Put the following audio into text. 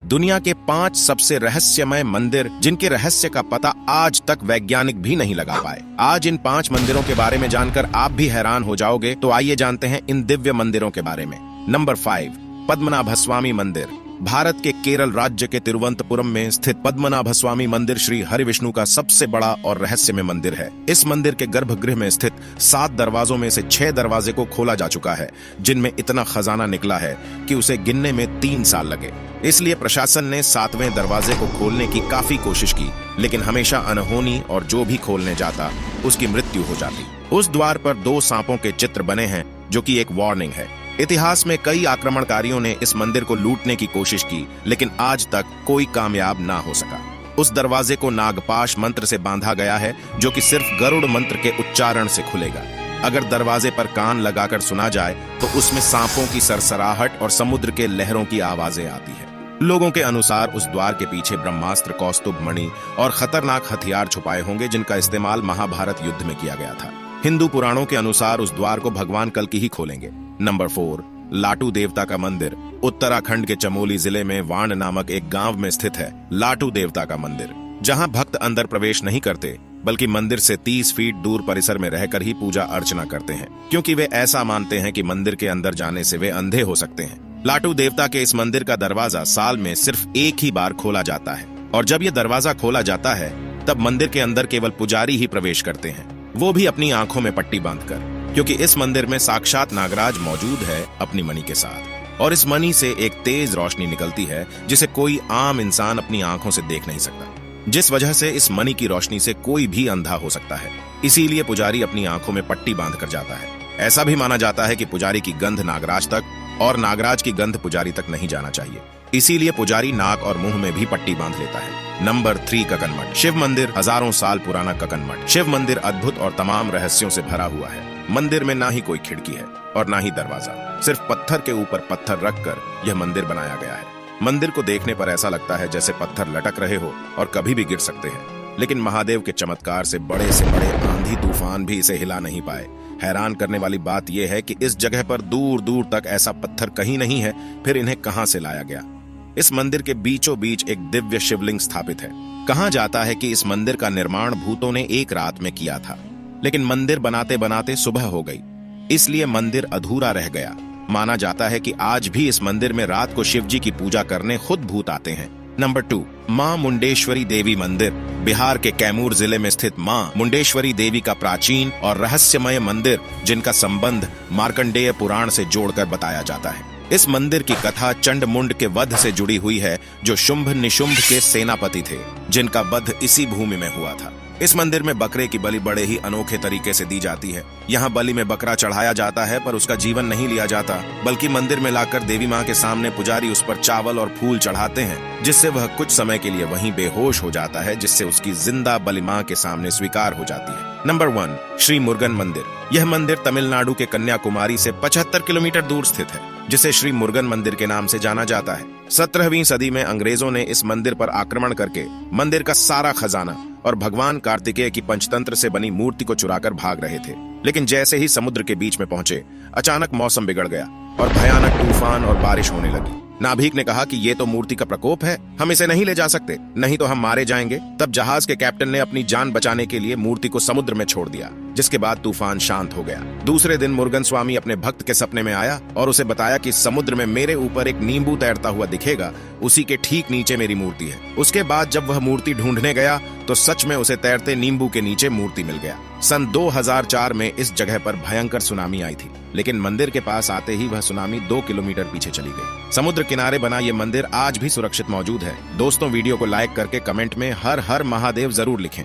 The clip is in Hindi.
दुनिया के 5 सबसे रहस्यमय मंदिर जिनके रहस्य का पता आज तक वैज्ञानिक भी नहीं लगा पाए। आज इन 5 मंदिरों के बारे में जानकर आप भी हैरान हो जाओगे। तो आइए जानते हैं इन दिव्य मंदिरों के बारे में। नंबर 5, पद्मनाभस्वामी मंदिर। भारत के केरल राज्य के तिरुवनंतपुरम में स्थित पद्मनाभस्वामी मंदिर श्री हरिविष्णु का सबसे बड़ा और रहस्यमय मंदिर है। इस मंदिर के गर्भगृह में स्थित 7 दरवाजों में से 6 दरवाजे को खोला जा चुका है, जिनमें इतना खजाना निकला है कि उसे गिनने में 3 साल लगे। इसलिए प्रशासन ने 7वें दरवाजे को खोलने की काफी कोशिश की, लेकिन हमेशा अनहोनी और जो भी खोलने जाता उसकी मृत्यु हो जाती। उस द्वार पर 2 सांपों के चित्र बने हैं, जो कि एक वार्निंग है। इतिहास में कई आक्रमणकारियों ने इस मंदिर को लूटने की कोशिश की, लेकिन आज तक कोई कामयाब ना हो सका। उस दरवाजे को नागपाश मंत्र से बांधा गया है, जो कि सिर्फ गरुड़ मंत्र के उच्चारण से खुलेगा। अगर दरवाजे पर कान लगाकर सुना जाए तो उसमें सांपों की सरसराहट और समुद्र के लहरों की आवाजें आती है। लोगों के अनुसार उस द्वार के पीछे ब्रह्मास्त्र, कौस्तुभ मणि और खतरनाक हथियार छुपाए होंगे, जिनका इस्तेमाल महाभारत युद्ध में किया गया था। हिंदू पुराणों के अनुसार उस द्वार को भगवान कल्कि ही खोलेंगे। नंबर 4, लाटू देवता का मंदिर। उत्तराखंड के चमोली जिले में वाण नामक एक गांव में स्थित है लाटू देवता का मंदिर, जहां भक्त अंदर प्रवेश नहीं करते, बल्कि मंदिर से 30 फीट दूर परिसर में रहकर ही पूजा अर्चना करते हैं, क्योंकि वे ऐसा मानते हैं कि मंदिर के अंदर जाने से वे अंधे हो सकते हैं। लाटू देवता के इस मंदिर का दरवाजा साल में सिर्फ एक ही बार खोला जाता है, और जब यह दरवाजा खोला जाता है तब मंदिर के अंदर केवल पुजारी ही प्रवेश करते हैं, वो भी अपनी आंखों में पट्टी बांधकर, क्योंकि इस मंदिर में साक्षात नागराज मौजूद है अपनी मणि के साथ। और इस मणि से एक तेज रोशनी निकलती है, जिसे कोई आम इंसान अपनी आंखों से देख नहीं सकता, जिस वजह से इस मणि की रोशनी से कोई भी अंधा हो सकता है। इसीलिए पुजारी अपनी आंखों में पट्टी बांधकर जाता है। ऐसा भी माना जाता है कि पुजारी की गंध नागराज तक और नागराज की गंध पुजारी तक नहीं जाना चाहिए, इसीलिए पुजारी नाक और मुंह में भी पट्टी बांध लेता है। नंबर 3, ककन मठ। शिव मंदिर। हजारों साल पुराना ककन मठ। शिव मंदिर अद्भुत और तमाम रहस्यों से भरा हुआ है। मंदिर में ना ही कोई खिड़की है और ना ही दरवाजा, सिर्फ पत्थर के ऊपर पत्थर रखकर यह मंदिर बनाया गया है। मंदिर को देखने पर ऐसा लगता है जैसे पत्थर लटक रहे हो और कभी भी गिर सकते हैं, लेकिन महादेव के चमत्कार से बड़े आंधी तूफान भी इसे हिला नहीं पाए। हैरान करने वाली बात यह है कि इस जगह पर दूर दूर तक ऐसा पत्थर कहीं नहीं है, फिर इन्हें कहां से लाया गया। इस मंदिर के बीचों बीच एक दिव्य शिवलिंग स्थापित है। कहा जाता है कि इस मंदिर का निर्माण भूतों ने एक रात में किया था, लेकिन मंदिर बनाते बनाते सुबह हो गई, इसलिए मंदिर अधूरा रह गया। माना जाता है कि आज भी इस मंदिर में रात को शिव जी की पूजा करने खुद भूत आते हैं। नंबर 2, मां मुंडेश्वरी देवी मंदिर। बिहार के कैमूर जिले में स्थित मां मुंडेश्वरी देवी का प्राचीन और रहस्यमय मंदिर, जिनका संबंध मार्कंडेय पुराण से जोड़कर बताया जाता है। इस मंदिर की कथा चंडमुंड के वध से जुड़ी हुई है, जो शुंभ निशुंभ के सेनापति थे, जिनका वध इसी भूमि में हुआ था। इस मंदिर में बकरे की बलि बड़े ही अनोखे तरीके से दी जाती है। यहाँ बलि में बकरा चढ़ाया जाता है, पर उसका जीवन नहीं लिया जाता, बल्कि मंदिर में लाकर देवी माँ के सामने पुजारी उस पर चावल और फूल चढ़ाते हैं, जिससे वह कुछ समय के लिए वहीं बेहोश हो जाता है, जिससे उसकी जिंदा बलि माँ के सामने स्वीकार हो जाती है। नंबर 1, श्री मुरुगन मंदिर। यह मंदिर तमिलनाडु के कन्याकुमारी से 75 किलोमीटर दूर स्थित है, जिसे श्री मुरुगन मंदिर के नाम से जाना जाता है। 17वीं सदी में अंग्रेजों ने इस मंदिर पर आक्रमण करके मंदिर का सारा खजाना और भगवान कार्तिकेय की पंचतंत्र से बनी मूर्ति को चुराकर भाग रहे थे। लेकिन जैसे ही समुद्र के बीच में पहुंचे, अचानक मौसम बिगड़ गया और भयानक तूफान और बारिश होने लगी। नाभिक ने कहा कि ये तो मूर्ति का प्रकोप है, हम इसे नहीं ले जा सकते, नहीं तो हम मारे जाएंगे। तब जहाज के कैप्टन ने अपनी जान बचाने के लिए मूर्ति को समुद्र में छोड़ दिया, जिसके बाद तूफान शांत हो गया। दूसरे दिन मुरुगन स्वामी अपने भक्त के सपने में आया और उसे बताया कि समुद्र में मेरे ऊपर एक नींबू तैरता हुआ दिखेगा, उसी के ठीक नीचे मेरी मूर्ति है। उसके बाद जब वह मूर्ति ढूंढने गया तो सच में उसे तैरते नींबू के नीचे मूर्ति मिल गया। सन 2004 में इस जगह पर भयंकर सुनामी आई थी, लेकिन मंदिर के पास आते ही वह सुनामी 2 किलोमीटर पीछे चली गई। समुद्र किनारे बना ये मंदिर आज भी सुरक्षित मौजूद है। दोस्तों, वीडियो को लाइक करके कमेंट में हर हर महादेव जरूर लिखें।